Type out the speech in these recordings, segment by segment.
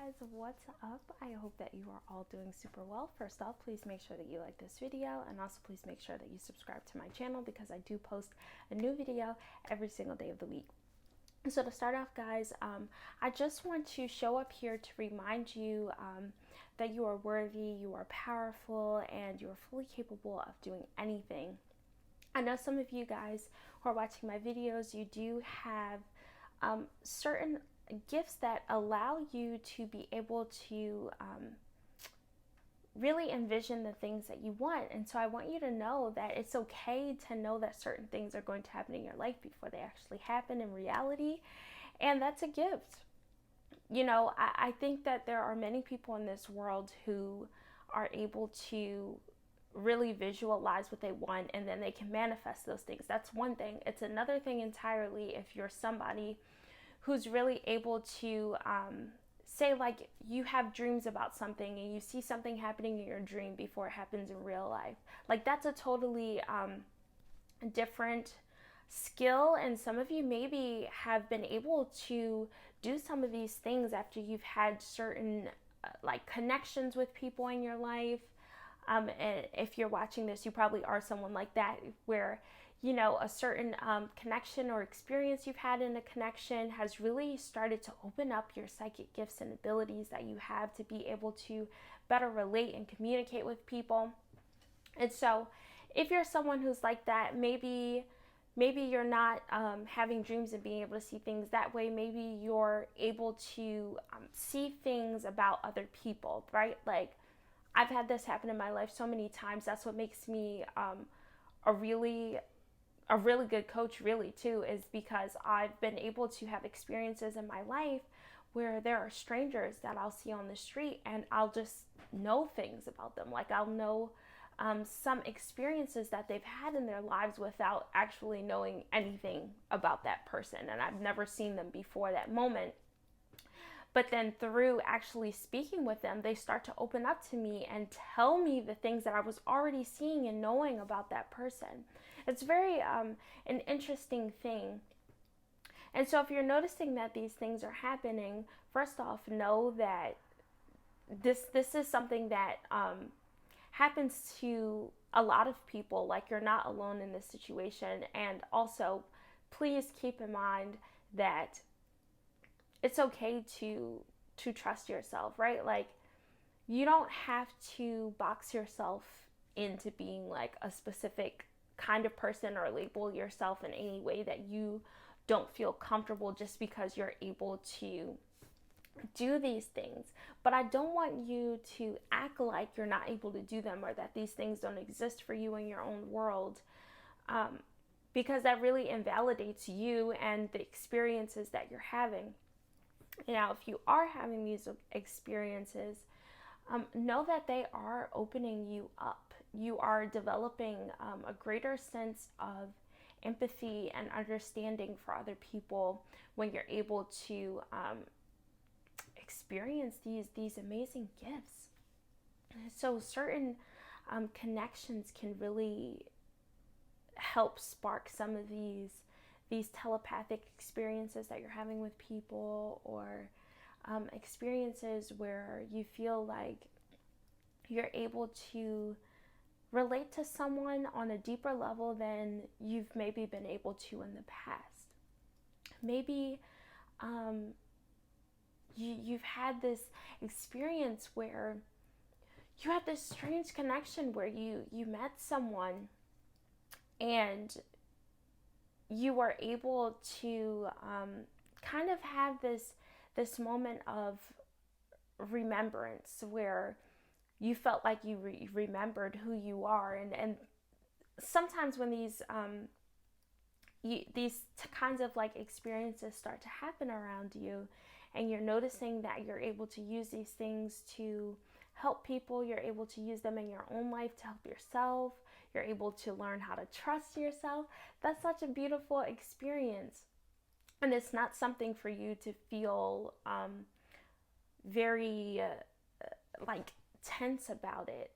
guys, what's up? I hope that you are all doing super well. First off, please make sure that you like this video, and also please make sure that you subscribe to my channel because I do post a new video every single day of the week. So to start off, guys, I just want to show up here to remind you that you are worthy, you are powerful, and you are fully capable of doing anything. I know some of you guys who are watching my videos, you do have certain gifts that allow you to be able to really envision the things that you want. And so I want you to know that it's okay to know that certain things are going to happen in your life before they actually happen in reality. And that's a gift. You know, I think that there are many people in this world who are able to really visualize what they want and then they can manifest those things. That's one thing. It's another thing entirely if you're somebody who's really able to say, like, you have dreams about something and you see something happening in your dream before it happens in real life. Like, that's a totally different skill, and some of you maybe have been able to do some of these things after you've had certain like connections with people in your life. And if you're watching this, you probably are someone like that, where you know, a certain connection or experience you've had in a connection has really started to open up your psychic gifts and abilities that you have to be able to better relate and communicate with people. And so if you're someone who's like that, maybe you're not having dreams and being able to see things that way. Maybe you're able to see things about other people, right? Like, I've had this happen in my life so many times. That's what makes me a really good coach, really, too, is because I've been able to have experiences in my life where there are strangers that I'll see on the street and I'll just know things about them. Like, I'll know some experiences that they've had in their lives without actually knowing anything about that person, and I've never seen them before that moment. But then through actually speaking with them, they start to open up to me and tell me the things that I was already seeing and knowing about that person. It's very an interesting thing. And so if you're noticing that these things are happening, first off, know that this is something that happens to a lot of people. Like, you're not alone in this situation. And also, please keep in mind that it's okay to trust yourself, right? Like, you don't have to box yourself into being like a specific kind of person or label yourself in any way that you don't feel comfortable just because you're able to do these things. But I don't want you to act like you're not able to do them or that these things don't exist for you in your own world, because that really invalidates you and the experiences that you're having. Now, if you are having these experiences, know that they are opening you up. You are developing a greater sense of empathy and understanding for other people when you're able to experience these amazing gifts. So certain connections can really help spark some of these telepathic experiences that you're having with people, or experiences where you feel like you're able to relate to someone on a deeper level than you've maybe been able to in the past. Maybe you've had this experience where you had this strange connection where you met someone and you were able to kind of have this moment of remembrance where you felt like you remembered who you are. And sometimes when these kinds of like experiences start to happen around you, and you're noticing that you're able to use these things to help people, you're able to use them in your own life to help yourself, you're able to learn how to trust yourself. That's such a beautiful experience. And it's not something for you to feel very like tense about it.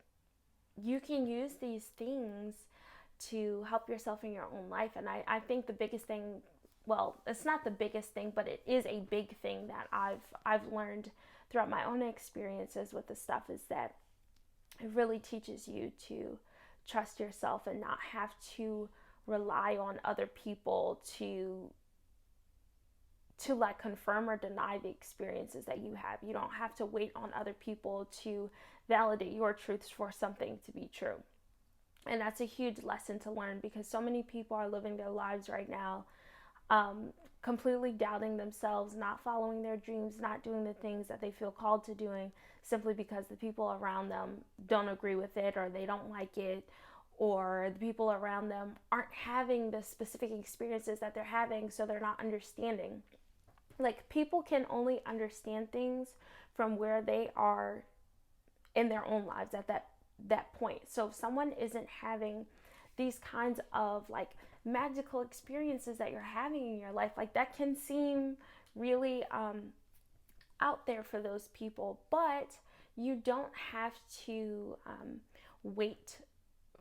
You can use these things to help yourself in your own life. And I think the biggest thing well, it's not the biggest thing, but it is a big thing that I've learned throughout my own experiences with this stuff, is that it really teaches you to trust yourself and not have to rely on other people to like confirm or deny the experiences that you have. You don't have to wait on other people to validate your truths for something to be true. And that's a huge lesson to learn, because so many people are living their lives right now completely doubting themselves, not following their dreams, not doing the things that they feel called to doing, simply because the people around them don't agree with it, or they don't like it, or the people around them aren't having the specific experiences that they're having, so they're not understanding. Like, people can only understand things from where they are in their own lives at that point. So if someone isn't having these kinds of like magical experiences that you're having in your life, like, that can seem really out there for those people. But you don't have to wait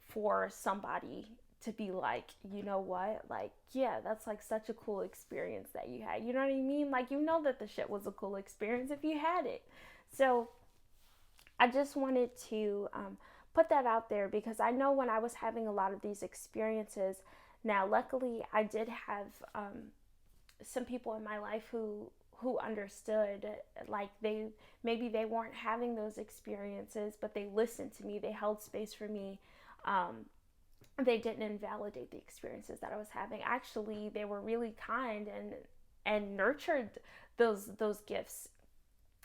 for somebody to be like, you know what, like, yeah, that's like such a cool experience that you had. You know what I mean? Like, you know that the shit was a cool experience if you had it. So I just wanted to put that out there, because I know when I was having a lot of these experiences, now luckily I did have some people in my life who understood, like, they weren't having those experiences, but they listened to me, they held space for me. They didn't invalidate the experiences that I was having. Actually, they were really kind and nurtured those gifts.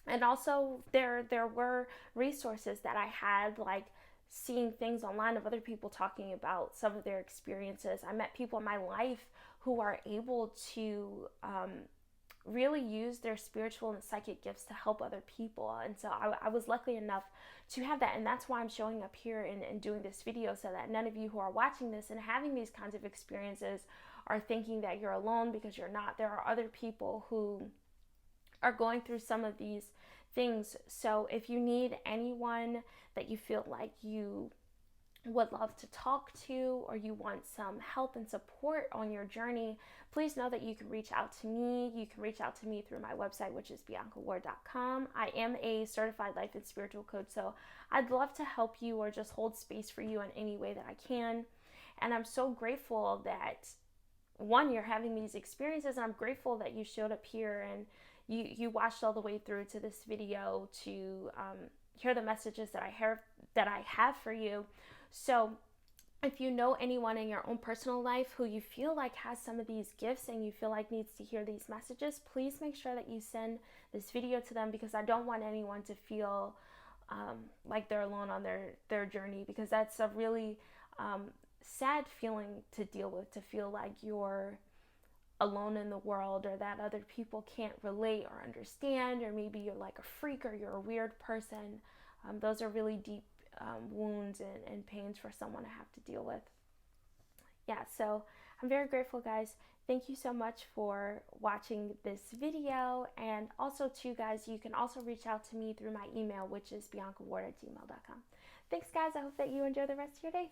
And also there were resources that I had, like seeing things online of other people talking about some of their experiences. I met people in my life who are able to really use their spiritual and psychic gifts to help other people. And so I was lucky enough to have that. And that's why I'm showing up here and doing this video, so that none of you who are watching this and having these kinds of experiences are thinking that you're alone, because you're not. There are other people who are going through some of these things. So if you need anyone that you feel like you would love to talk to, or you want some help and support on your journey, please know that you can reach out to me. You can reach out to me through my website, which is biancaward.com. I am a certified life and spiritual coach, so I'd love to help you or just hold space for you in any way that I can. And I'm so grateful that, one, you're having these experiences, and I'm grateful that you showed up here and you watched all the way through to this video to hear the messages that I have for you. So if you know anyone in your own personal life who you feel like has some of these gifts and you feel like needs to hear these messages, please make sure that you send this video to them, because I don't want anyone to feel like they're alone on their journey, because that's a really sad feeling to deal with, to feel like you're alone in the world, or that other people can't relate or understand, or maybe you're like a freak or you're a weird person. Those are really deep wounds and pains for someone to have to deal with. Yeah, so I'm very grateful, guys. Thank you so much for watching this video. And also, too, guys, you can also reach out to me through my email, which is biancaward@gmail.com. Thanks, guys. I hope that you enjoy the rest of your day.